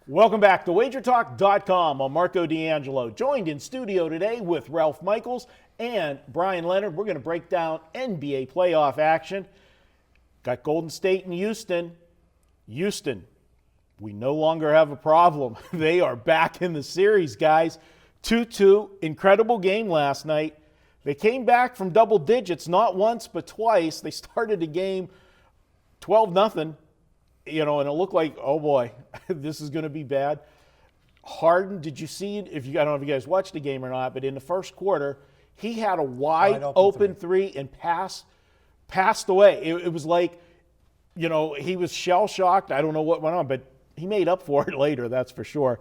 Welcome back to WagerTalk.com. I'm Marco D'Angelo, joined in studio today with Ralph Michaels and Bryan Leonard. We're going to break down NBA playoff action. Got Golden State and Houston. Houston, we no longer have a problem. They are back in the series, guys. 2-2, incredible game last night. They came back from double digits, not once but twice. They started the game 12-0. And it looked like, oh boy, this is going to be bad. Harden, did you see it? I don't know if you guys watched the game or not, but in the first quarter, he had a wide open three and passed away. It was like, he was shell-shocked. I don't know what went on, but he made up for it later, that's for sure.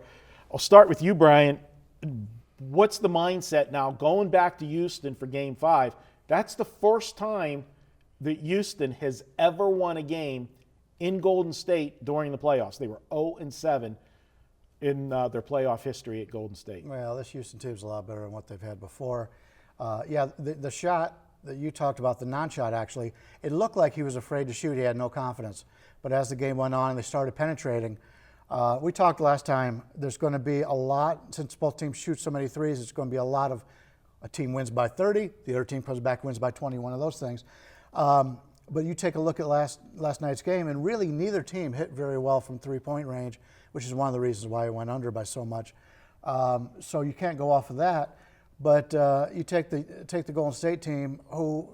I'll start with you, Bryan. What's the mindset now going back to Houston for Game 5? That's the first time that Houston has ever won a game in Golden State during the playoffs. They were 0-7 in their playoff history at Golden State. Well, this Houston team's a lot better than what they've had before. The shot that you talked about, the non-shot actually, it looked like he was afraid to shoot. He had no confidence. But as the game went on and they started penetrating, we talked last time, there's going to be a lot, since both teams shoot so many threes, it's going to be a lot of a team wins by 30, the other team comes back, wins by 20, one of those things. But you take a look at last night's game, and really neither team hit very well from three-point range, which is one of the reasons why it went under by so much. So you can't go off of that. But you take the Golden State team, who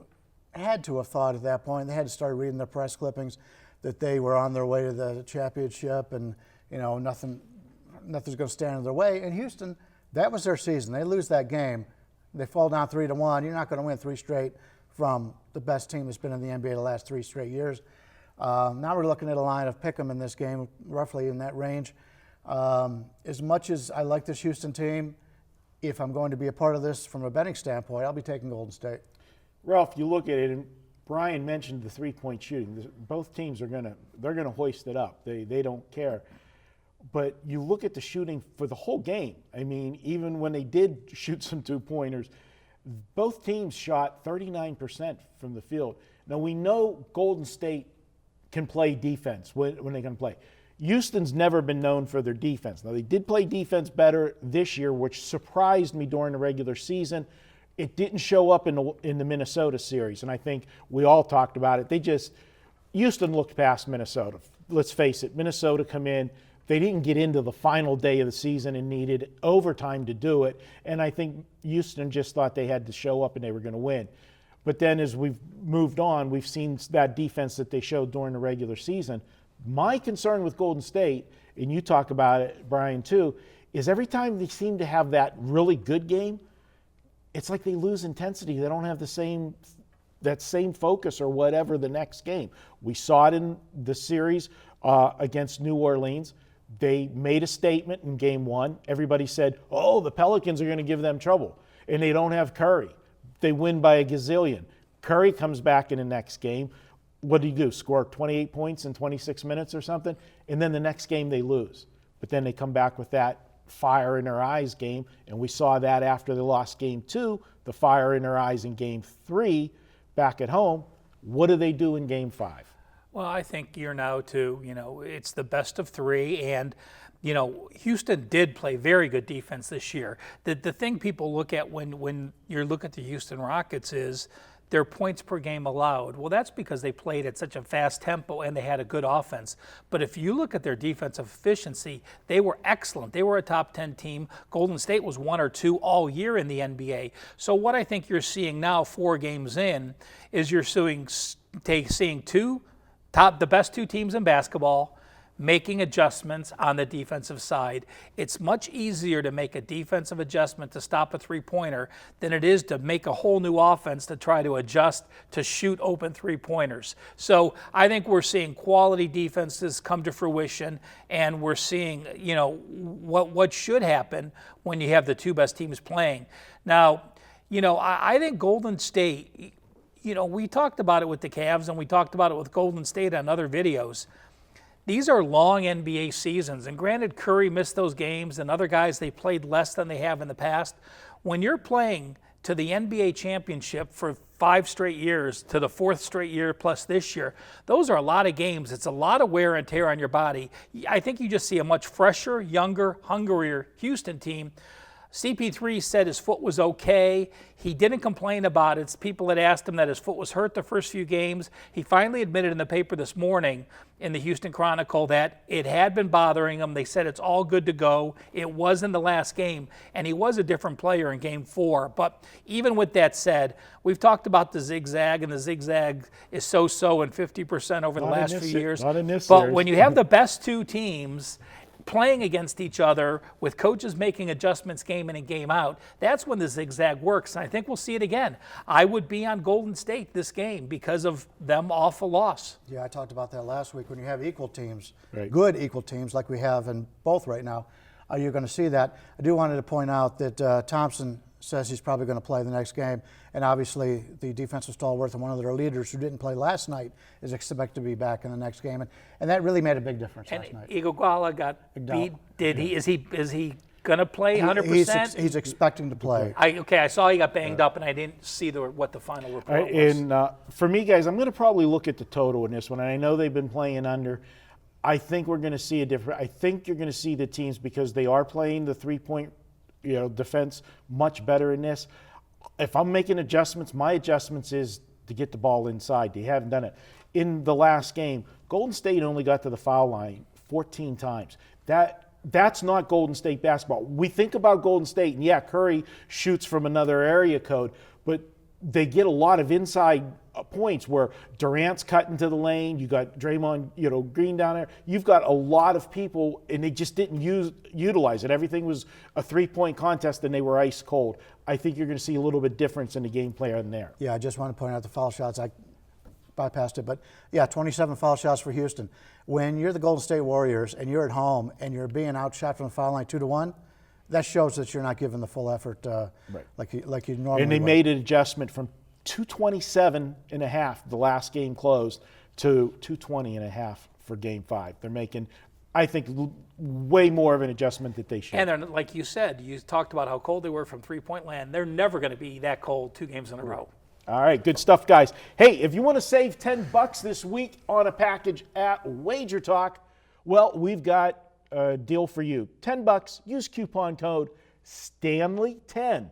had to have thought at that point, they had to start reading their press clippings that they were on their way to the championship, and nothing's going to stand in their way. And Houston, that was their season. They lose that game, they fall down 3-1. You're not going to win three straight from the best team that's been in the NBA the last 3 straight years. Now we're looking at a line of pick 'em in this game, roughly in that range. As much as I like this Houston team, if I'm going to be a part of this from a betting standpoint, I'll be taking Golden State. Ralph, you look at it, and Bryan mentioned the three-point shooting. Both teams are going to hoist it up. They don't care. But you look at the shooting for the whole game. I mean, even when they did shoot some two-pointers, both teams shot 39% from the field. Now, we know Golden State can play defense when they can play. Houston's never been known for their defense. Now, they did play defense better this year, which surprised me during the regular season. It didn't show up in the Minnesota series, and I think we all talked about it. Houston looked past Minnesota. Let's face it, Minnesota come in. They didn't get into the final day of the season and needed overtime to do it. And I think Houston just thought they had to show up and they were going to win. But then as we've moved on, we've seen that defense that they showed during the regular season. My concern with Golden State, and you talk about it, Bryan, too, is every time they seem to have that really good game, it's like they lose intensity. They don't have that same focus or whatever the next game. We saw it in the series against New Orleans. They made a statement in Game 1. Everybody said, oh, the Pelicans are going to give them trouble. And they don't have Curry. They win by a gazillion. Curry comes back in the next game. What did he do? Score 28 points in 26 minutes or something? And then the next game they lose. But then they come back with that fire in their eyes game. And we saw that after they lost Game 2, the fire in their eyes in Game 3 back at home. What do they do in Game 5? Well, I think you're now to, it's the best of 3, and, Houston did play very good defense this year. The thing people look at when you look at the Houston Rockets is their points per game allowed. Well, that's because they played at such a fast tempo and they had a good offense. But if you look at their defensive efficiency, they were excellent. They were a top 10 team. Golden State was 1 or 2 all year in the NBA. So what I think you're seeing now, 4 games in, is you're seeing the best 2 teams in basketball making adjustments on the defensive side. It's much easier to make a defensive adjustment to stop a three-pointer than it is to make a whole new offense to try to adjust to shoot open three-pointers. So I think we're seeing quality defenses come to fruition, and we're seeing, what should happen when you have the 2 best teams playing. Now, I think Golden State, we talked about it with the Cavs and we talked about it with Golden State on other videos. These are long NBA seasons, and granted Curry missed those games and other guys, they played less than they have in the past. When you're playing to the NBA championship for 5 straight years to the 4th straight year plus this year. Those are a lot of games. It's a lot of wear and tear on your body. I think you just see a much fresher, younger, hungrier Houston team. CP3 said his foot was okay. He didn't complain about it. People had asked him that his foot was hurt the first few games. He finally admitted in the paper this morning in the Houston Chronicle that it had been bothering him. They said it's all good to go. It was in the last game, and he was a different player in Game 4. But even with that said, we've talked about the zigzag, and the zigzag is so-so and 50% over the last few years. Not in this but series. when you have the best two teams playing against each other with coaches making adjustments game in and game out, that's when the zigzag works. And I think we'll see it again. I would be on Golden State this game because of them off a loss. Yeah, I talked about that last week. When you have equal teams, Right. good equal teams like we have in both right now, you're going to see that. I do wanted to point out that Thompson says he's probably going to play the next game. And obviously the defensive stalwart and one of their leaders who didn't play last night is expected to be back in the next game. And that really made a big difference And last night. Iguodala got Iguodala. beat. Is he going to play 100%? He's expecting to play. I saw he got banged up, and I didn't see what the final All report right, was. and for me, guys, I'm going to probably look at the total in this one. And I know they've been playing under. I think we're going to see a different. I think you're going to see the teams because they are playing the 3-point, defense much better in this. If I'm making adjustments, my adjustments is to get the ball inside. They haven't done it. In the last game, Golden State only got to the foul line 14 times. That's not Golden State basketball. We think about Golden State, and yeah, Curry shoots from another area code, but they get a lot of inside points where Durant's cut into the lane. You got Draymond, Green down there. You've got a lot of people, and they just didn't utilize it. Everything was a 3-point contest, and they were ice cold. I think you're going to see a little bit difference in the game plan there. Yeah, I just want to point out the foul shots. I bypassed it, but yeah, 27 foul shots for Houston. When you're the Golden State Warriors and you're at home and you're being outshot from the foul line 2-1, that shows that you're not giving the full effort like you normally And they would. made an adjustment from 227.5 the last game closed to 220.5 for Game 5. They're making, I think, way more of an adjustment that they should. And they're, like you said, you talked about how cold they were from 3-point land. They're never going to be that cold 2 games in a row. All right, good stuff, guys. Hey, if you want to save $10 this week on a package at WagerTalk, well, we've got a deal for you. $10, use coupon code STANLEY10.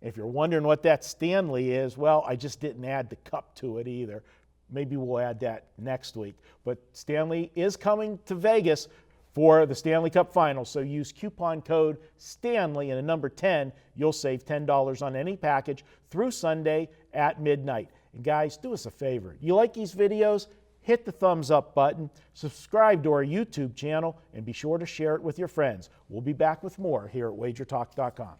If you're wondering what that Stanley is, well, I just didn't add the cup to it either. Maybe we'll add that next week. But Stanley is coming to Vegas for the Stanley Cup Finals, so use coupon code STANLEY and the number 10. You'll save $10 on any package through Sunday at midnight. And guys, do us a favor. You like these videos? Hit the thumbs up button, subscribe to our YouTube channel, and be sure to share it with your friends. We'll be back with more here at WagerTalk.com.